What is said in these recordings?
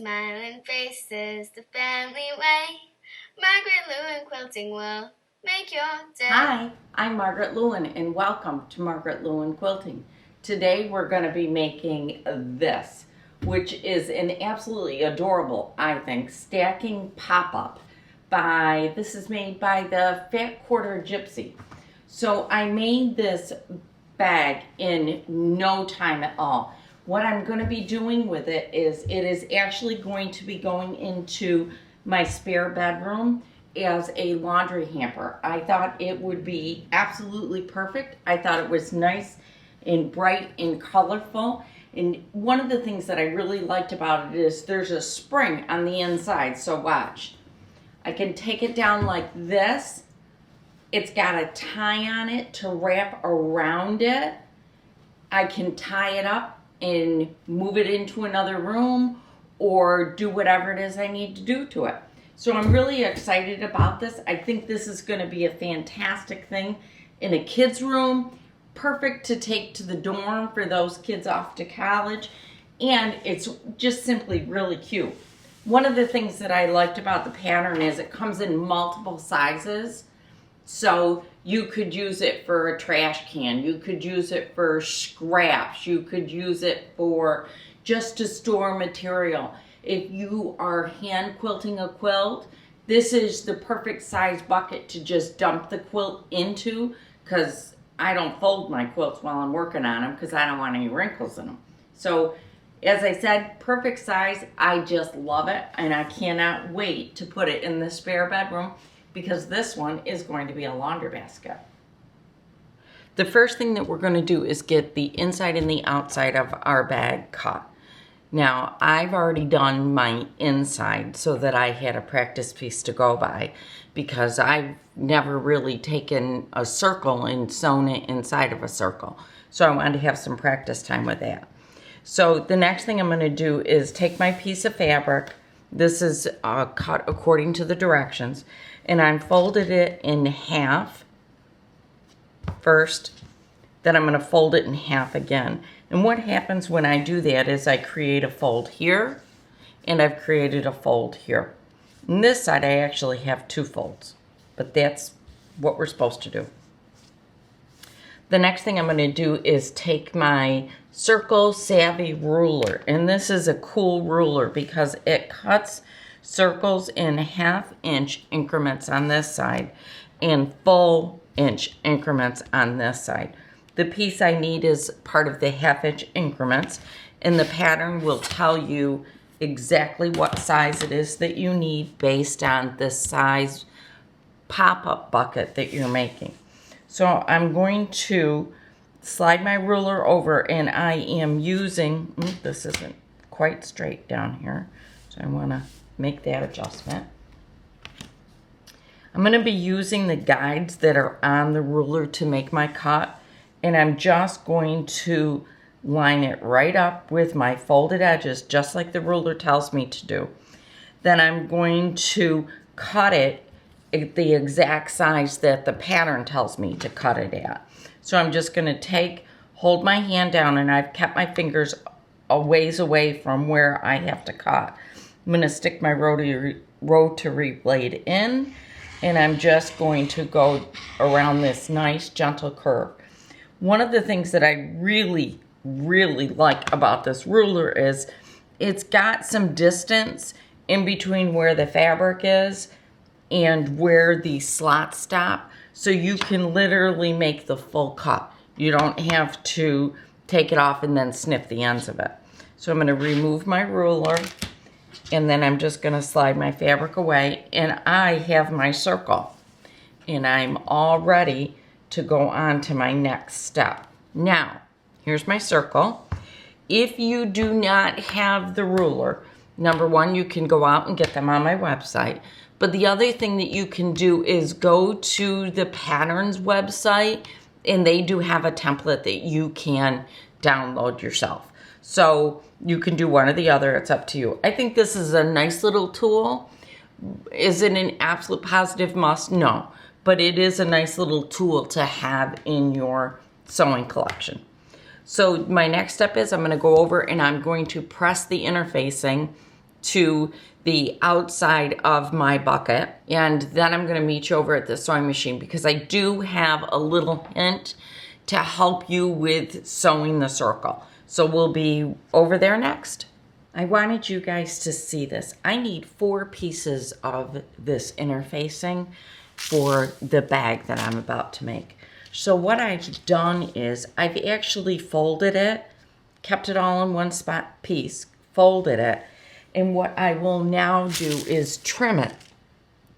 Smiling faces, the family way. Margaret Lewin Quilting will make your day. Hi, I'm Margaret Lewin and welcome to Margaret Lewin Quilting. Today we're going to be making this, which is an absolutely adorable, I think, stacking pop-up. This is made by the Fat Quarter Gypsy. So I made this bag in no time at all. What I'm going to be doing with it is actually going to be going into my spare bedroom as a laundry hamper. I thought it would be absolutely perfect. I thought it was nice and bright and colorful. And one of the things that I really liked about it is there's a spring on the inside. So watch. I can take it down like this. It's got a tie on it to wrap around it. I can tie it up and move it into another room or do whatever it is I need to do to it. So I'm really excited about this. I think this is going to be a fantastic thing in a kid's room. Perfect to take to the dorm for those kids off to college. And it's just simply really cute. One of the things that I liked about the pattern is it comes in multiple sizes. So you could use it for a trash can. You could use it for scraps. You could use it for just to store material. If you are hand quilting a quilt, this is the perfect size bucket to just dump the quilt into, because I don't fold my quilts while I'm working on them because I don't want any wrinkles in them. So as I said, perfect size. I just love it, and I cannot wait to put it in the spare bedroom because this one is going to be a laundry basket. The first thing that we're going to do is get the inside and the outside of our bag cut. Now, I've already done my inside so that I had a practice piece to go by, because I've never really taken a circle and sewn it inside of a circle. So I wanted to have some practice time with that. So the next thing I'm going to do is take my piece of fabric. This is cut according to the directions, and I'm folded it in half first. Then I'm going to fold it in half again. And what happens when I do that is I create a fold here, and I've created a fold here. On this side, I actually have two folds, but that's what we're supposed to do. The next thing I'm going to do is take my Circle Savvy ruler, and this is a cool ruler because it cuts circles in 1/2 inch increments on this side and full inch increments on this side. The piece I need is part of the 1/2 inch increments, and the pattern will tell you exactly what size it is that you need based on the size pop-up bucket that you're making. So I'm going to slide my ruler over, and I am using, this isn't quite straight down here, so I want to make that adjustment. I'm going to be using the guides that are on the ruler to make my cut. And I'm just going to line it right up with my folded edges, just like the ruler tells me to do. Then I'm going to cut it at the exact size that the pattern tells me to cut it at. So I'm just going to hold my hand down, and I've kept my fingers a ways away from where I have to cut. I'm going to stick my rotary blade in, and I'm just going to go around this nice gentle curve. One of the things that I really, really like about this ruler is it's got some distance in between where the fabric is and where the slots stop. So you can literally make the full cut. You don't have to take it off and then snip the ends of it. So I'm going to remove my ruler, and then I'm just going to slide my fabric away, and I have my circle. And I'm all ready to go on to my next step. Now, here's my circle. If you do not have the ruler, number one, you can go out and get them on my website. But the other thing that you can do is go to the patterns website, and they do have a template that you can download yourself. So you can do one or the other, it's up to you. I think this is a nice little tool. Is it an absolute positive must? No. But it is a nice little tool to have in your sewing collection. So my next step is I'm going to go over and I'm going to press the interfacing to the outside of my bucket, and then I'm gonna meet you over at the sewing machine because I do have a little hint to help you with sewing the circle. So we'll be over there next. I wanted you guys to see this. I need 4 pieces of this interfacing for the bag that I'm about to make. So what I've done is I've actually folded it, kept it all in one spot piece, folded it, and what I will now do is trim it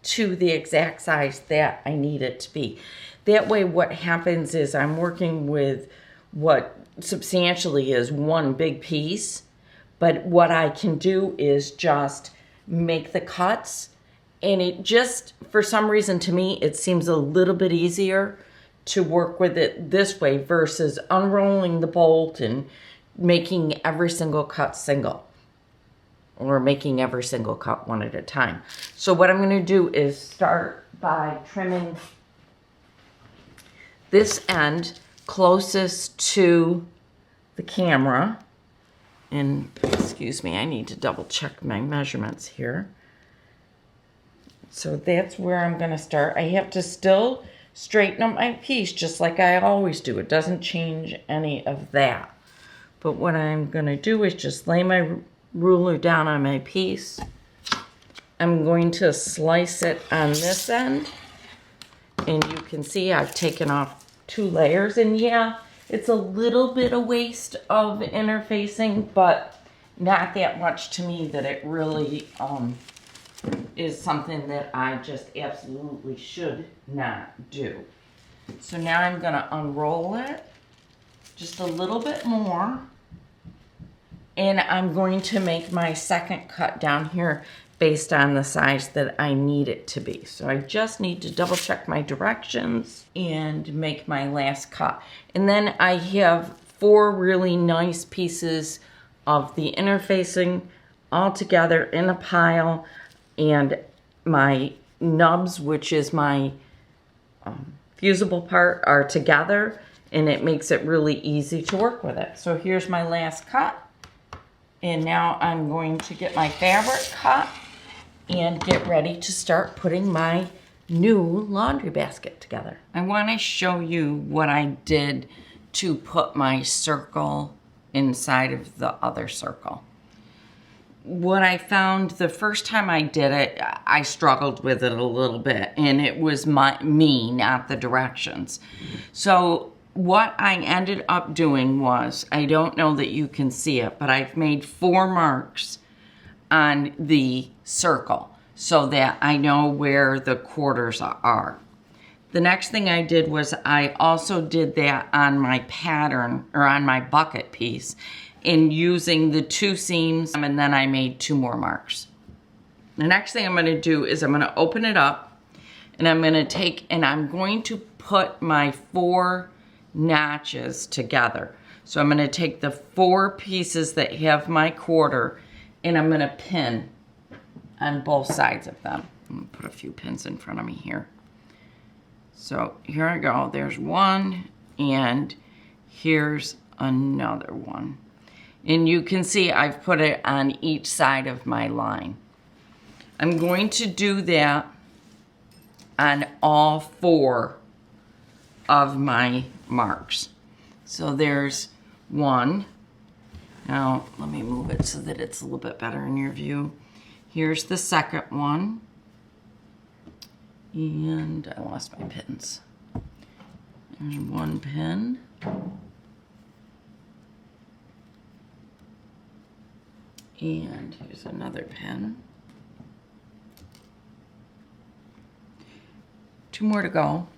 to the exact size that I need it to be. That way what happens is I'm working with what substantially is one big piece, but what I can do is just make the cuts, and it just, for some reason to me, it seems a little bit easier to work with it this way versus unrolling the bolt and making every single cut single, or making every single cut one at a time. So what I'm going to do is start by trimming this end closest to the camera. And excuse me, I need to double check my measurements here. So that's where I'm going to start. I have to still straighten up my piece just like I always do. It doesn't change any of that. But what I'm going to do is just lay my ruler down on my piece. I'm going to slice it on this end. And you can see I've taken off 2 layers. And yeah, it's a little bit of waste of interfacing, but not that much to me that it really is something that I just absolutely should not do. So now I'm going to unroll it just a little bit more, and I'm going to make my second cut down here based on the size that I need it to be. So I just need to double check my directions and make my last cut. And then I have 4 really nice pieces of the interfacing all together in a pile, and my nubs, which is my fusible part, are together, and it makes it really easy to work with it. So here's my last cut, and now I'm going to get my fabric cut and get ready to start putting my new laundry basket together. I want to show you what I did to put my circle inside of the other circle. What I found the first time I did it, I struggled with it a little bit, and it was me, not the directions. So what I ended up doing was, I don't know that you can see it, but I've made 4 marks on the circle so that I know where the quarters are. The next thing I did was I also did that on my pattern, or on my bucket piece, in using the 2 seams, and then I made 2 more marks. The next thing I'm going to do is I'm going to open it up, and I'm going to take, and I'm going to put my 4 notches together. So I'm going to take the 4 pieces that have my quarter, and I'm going to pin on both sides of them. I'm going to put a few pins in front of me here. So here I go. There's 1, and here's another one. And you can see I've put it on each side of my line. I'm going to do that on all 4 of my marks. So there's 1. Now let me move it so that it's a little bit better in your view. Here's the second one. And I lost my pins. There's 1 pin. And here's another pin. 2 more to go.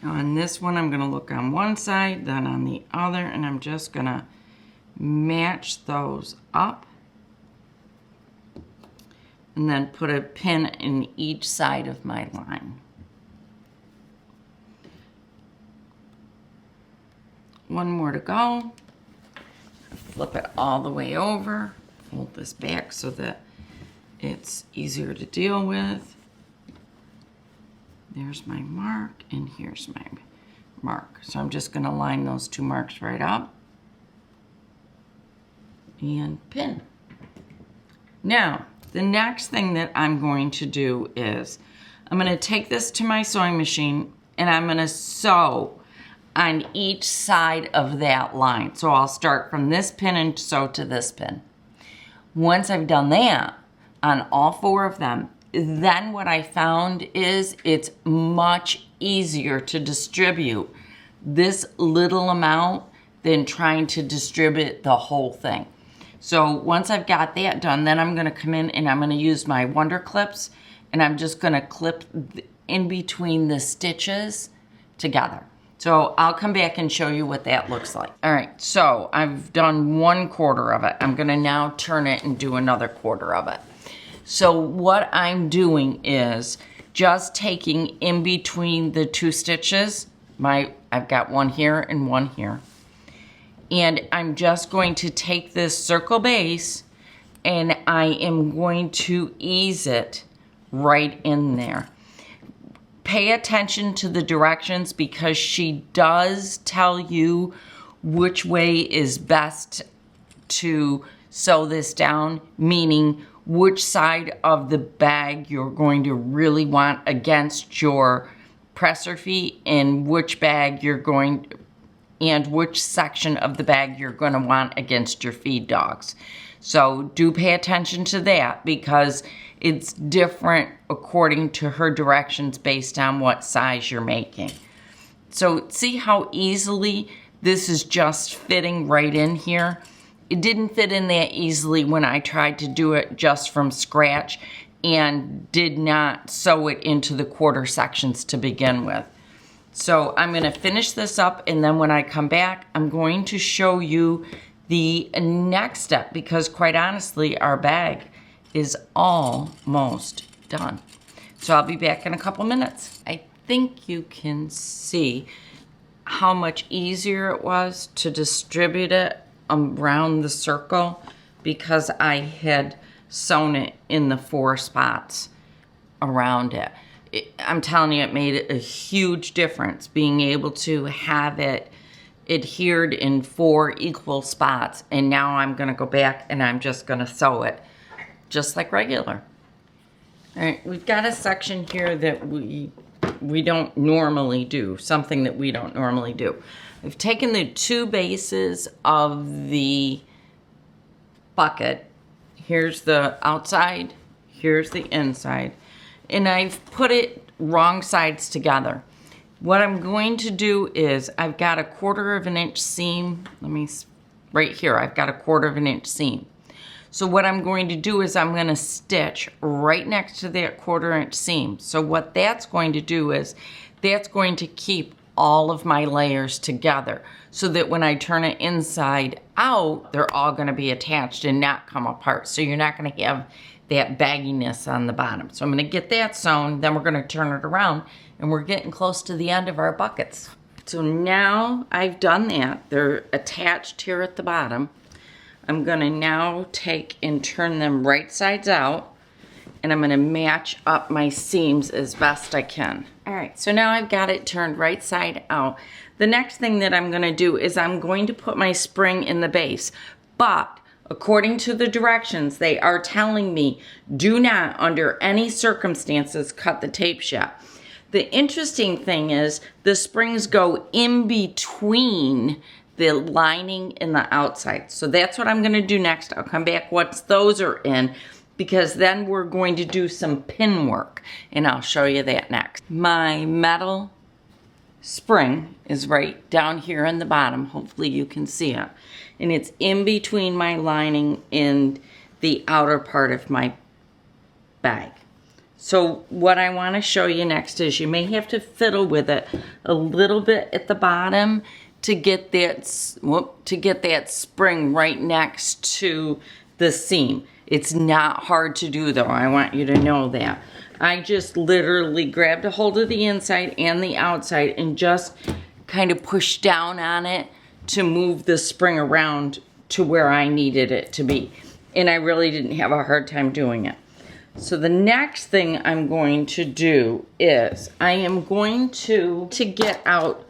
Now on this one, I'm going to look on one side, then on the other, and I'm just going to match those up. And then put a pin in each side of my line. 1 more to go. Flip it all the way over. Fold this back so that it's easier to deal with. There's my mark, and here's my mark. So I'm just going to line those 2 marks right up. and pin. Now, the next thing that I'm going to do is I'm going to take this to my sewing machine and I'm going to sew on each side of that line. So I'll start from this pin and sew to this pin. Once I've done that on all 4 of them, then what I found is it's much easier to distribute this little amount than trying to distribute the whole thing. So once I've got that done, then I'm going to come in and I'm going to use my Wonder Clips and I'm just going to clip in between the stitches together. So I'll come back and show you what that looks like. All right, so I've done 1/4 of it. I'm going to now turn it and do another 1/4 of it. So what I'm doing is just taking in between the 2 stitches, I've got one here and one here. And I'm just going to take this circle base and I am going to ease it right in there. Pay attention to the directions because she does tell you which way is best to sew this down, meaning which side of the bag you're going to really want against your presser feet and which section of the bag you're going to want against your feed dogs. So do pay attention to that because it's different according to her directions based on what size you're making. So see how easily this is just fitting right in here? It didn't fit in that easily when I tried to do it just from scratch and did not sew it into the 1/4 sections to begin with. So I'm going to finish this up and then when I come back, I'm going to show you the next step because quite honestly, our bag is almost done. So I'll be back in a couple minutes. I think you can see how much easier it was to distribute it around the circle because I had sewn it in the 4 spots around it. I'm telling you, it made a huge difference being able to have it adhered in 4 equal spots. And now I'm going to go back and I'm just going to sew it just like regular. All right, we've got a section here that we don't normally do, something that we don't normally do. I've taken the 2 bases of the bucket. Here's the outside, here's the inside, and I've put it wrong sides together. What I'm going to do is I've got a 1/4 of an inch seam. Right here, I've got a 1/4 of an inch seam. So what I'm going to do is I'm going to stitch right next to that 1/4 inch seam. So what that's going to do is that's going to keep all of my layers together so that when I turn it inside out, they're all going to be attached and not come apart. So you're not going to have that bagginess on the bottom. So I'm going to get that sewn, then we're going to turn it around and we're getting close to the end of our buckets. So now I've done that. They're attached here at the bottom. I'm going to now take and turn them right sides out and I'm going to match up my seams as best I can. All right, so now I've got it turned right side out. The next thing that I'm going to do is I'm going to put my spring in the base, but according to the directions, they are telling me do not under any circumstances cut the tape shut. The interesting thing is the springs go in between the lining and the outside. So that's what I'm going to do next. I'll come back once those are in because then we're going to do some pin work and I'll show you that next. My metal spring is right down here in the bottom. Hopefully you can see it. And it's in between my lining and the outer part of my bag. So what I want to show you next is you may have to fiddle with it a little bit at the bottom to get that spring right next to the seam. It's not hard to do though, I want you to know that. I just literally grabbed a hold of the inside and the outside and just kind of pushed down on it to move the spring around to where I needed it to be. And I really didn't have a hard time doing it. So the next thing I'm going to do is I am going to get out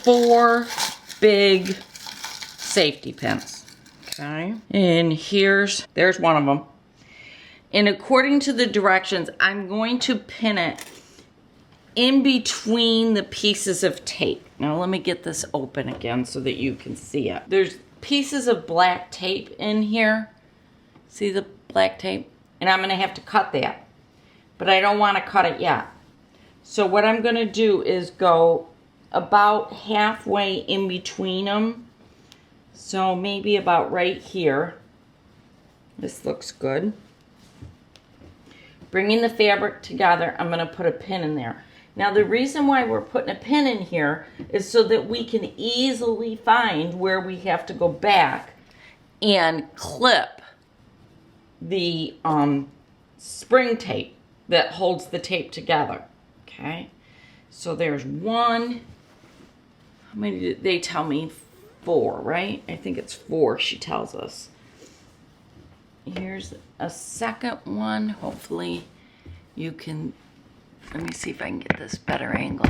4 big safety pins. Okay, and there's one of them. And according to the directions, I'm going to pin it in between the pieces of tape. Now let me get this open again so that you can see it. There's pieces of black tape in here. See the black tape? And I'm gonna have to cut that, but I don't wanna cut it yet. So what I'm gonna do is go about halfway in between them. So maybe about right here. This looks good. Bringing the fabric together, I'm gonna put a pin in there. Now the reason why we're putting a pin in here is so that we can easily find where we have to go back and clip the spring tape that holds the tape together. Okay, so there's one. How many did they tell me? 4, right? I think it's 4, she tells us. Here's a second one. Hopefully you can, let me see if I can get this better angle.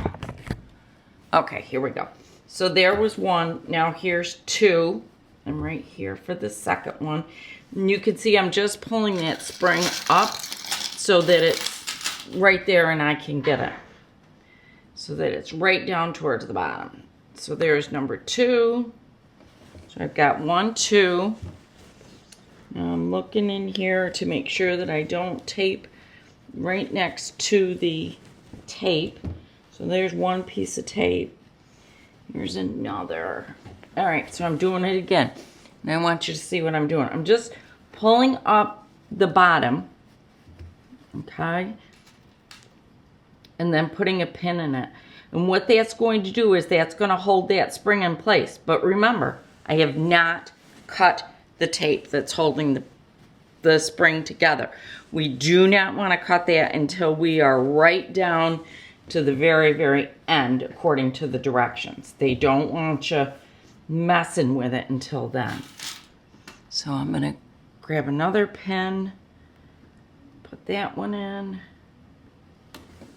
Okay, here we go. So there was one. Now here's 2. I'm right here for the second one. And you can see I'm just pulling that spring up so that it's right there and I can get it. So that it's right down towards the bottom. So there's number 2. So I've got 1, 2. Now I'm looking in here to make sure that I don't tape right next to the tape. So there's one piece of tape. Here's another. All right, so I'm doing it again. And I want you to see what I'm doing. I'm just pulling up the bottom, okay? And then putting a pin in it. And what that's going to do is that's going to hold that spring in place. But remember, I have not cut the tape that's holding the spring together. We do not want to cut that until we are right down to the very, very end, according to the directions. They don't want you messing with it until then. So I'm going to grab another pin, put that one in.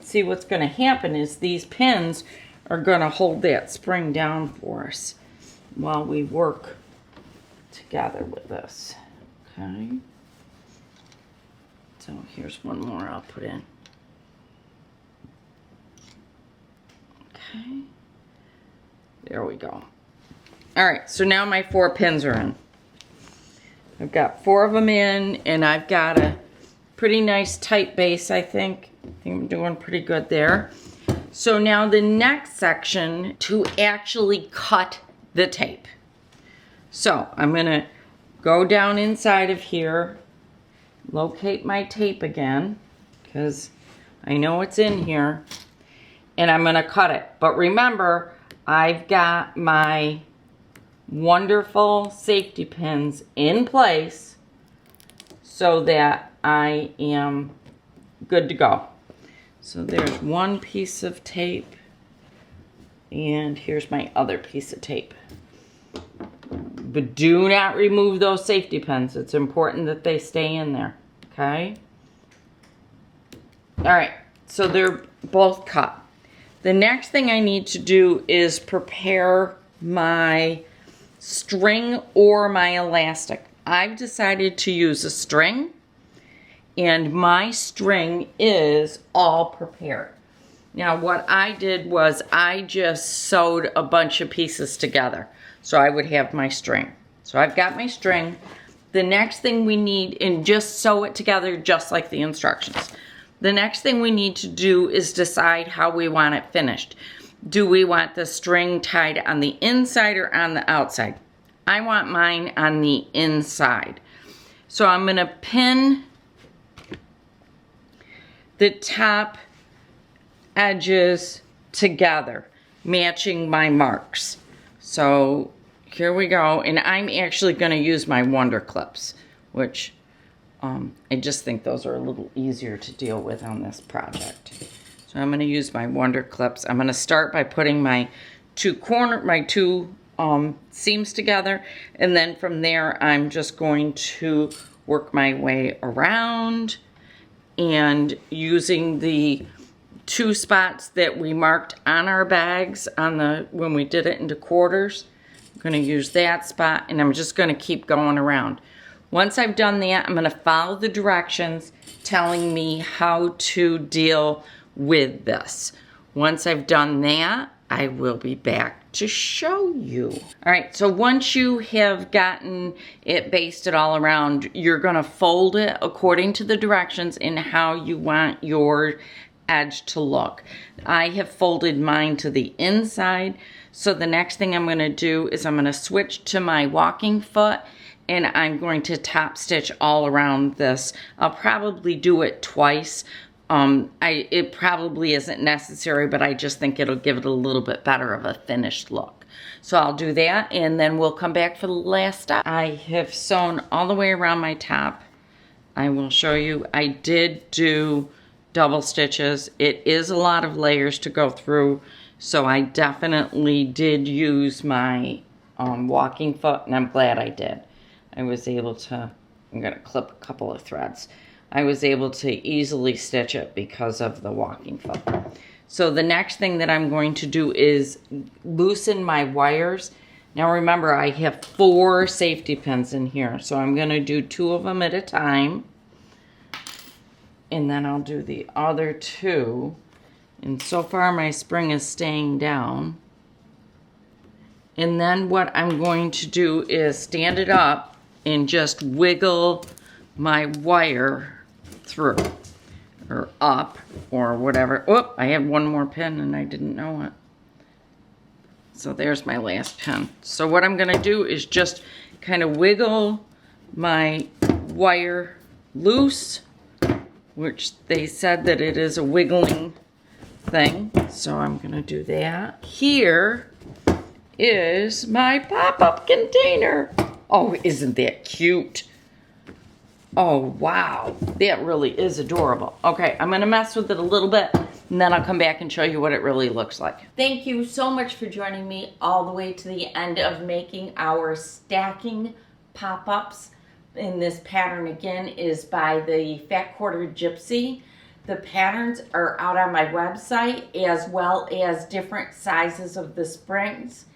See, what's going to happen is these pins are going to hold that spring down for us while we work together with this. Okay. So here's one more I'll put in. Okay. There we go. All right, so now my 4 pins are in. I've got 4 of them in, and I've got a pretty nice tight base, I think. I think I'm doing pretty good there. So now the next section to actually cut the tape. So I'm gonna go down inside of here, locate my tape again, because I know it's in here, and I'm gonna cut it. But remember, I've got my wonderful safety pins in place so that I am good to go. So there's one piece of tape, and here's my other piece of tape. But do not remove those safety pins. It's important that they stay in there, okay? All right, so they're both cut. The next thing I need to do is prepare my string or my elastic. I've decided to use a string, and my string is all prepared. Now what I did was I just sewed a bunch of pieces together so I would have my string. So I've got my string. The next thing we need, and just sew it together just like the instructions. The next thing we need to do is decide how we want it finished. Do we want the string tied on the inside or on the outside? I want mine on the inside. So I'm gonna pin the top edges together, matching my marks. So here we go, and I'm actually gonna use my Wonder Clips, which I just think those are a little easier to deal with on this project. So I'm gonna use my Wonder Clips. I'm gonna start by putting my two seams together, and then from there I'm just going to work my way around and using the 2 spots that we marked on our bags when we did it into quarters. I'm going to use that spot, and I'm just going to keep going around. Once I've done that, I'm going to follow the directions telling me how to deal with this. Once I've done that, I will be back to show you. All right, so once you have gotten it basted all around, you're gonna fold it according to the directions in how you want your edge to look. I have folded mine to the inside, so the next thing I'm gonna do is I'm gonna switch to my walking foot, and I'm going to top stitch all around this. I'll probably do it twice. It probably isn't necessary, but I just think it'll give it a little bit better of a finished look. So I'll do that, and then we'll come back for the last step. I have sewn all the way around my top. I will show you. I did do double stitches. It is a lot of layers to go through, so I definitely did use my walking foot, and I'm glad I did. I was able to, I'm gonna clip a couple of threads. I was able to easily stitch it because of the walking foot. So the next thing that I'm going to do is loosen my wires. Now remember, I have 4 safety pins in here, so I'm gonna do 2 of them at a time. And then I'll do the other 2. And so far my spring is staying down. And then what I'm going to do is stand it up and just wiggle my wire through or up or whatever. Oh, I had one more pin and I didn't know it. So there's my last pin. So what I'm gonna do is just kind of wiggle my wire loose, which they said that it is a wiggling thing. So I'm gonna do that. Here is my pop-up container. Oh, isn't that cute? Oh, wow. That really is adorable. Okay, I'm going to mess with it a little bit, and then I'll come back and show you what it really looks like. Thank you so much for joining me all the way to the end of making our stacking pop-ups. And this pattern, again, is by the Fat Quarter Gypsy. The patterns are out on my website, as well as different sizes of the springs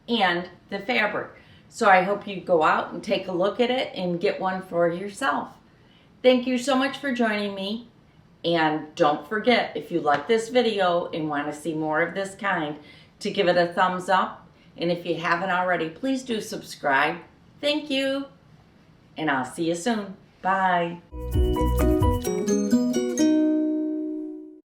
and the fabric. So I hope you go out and take a look at it and get one for yourself. Thank you so much for joining me. And don't forget, if you like this video and want to see more of this kind, to give it a thumbs up. And if you haven't already, please do subscribe. Thank you. And I'll see you soon. Bye.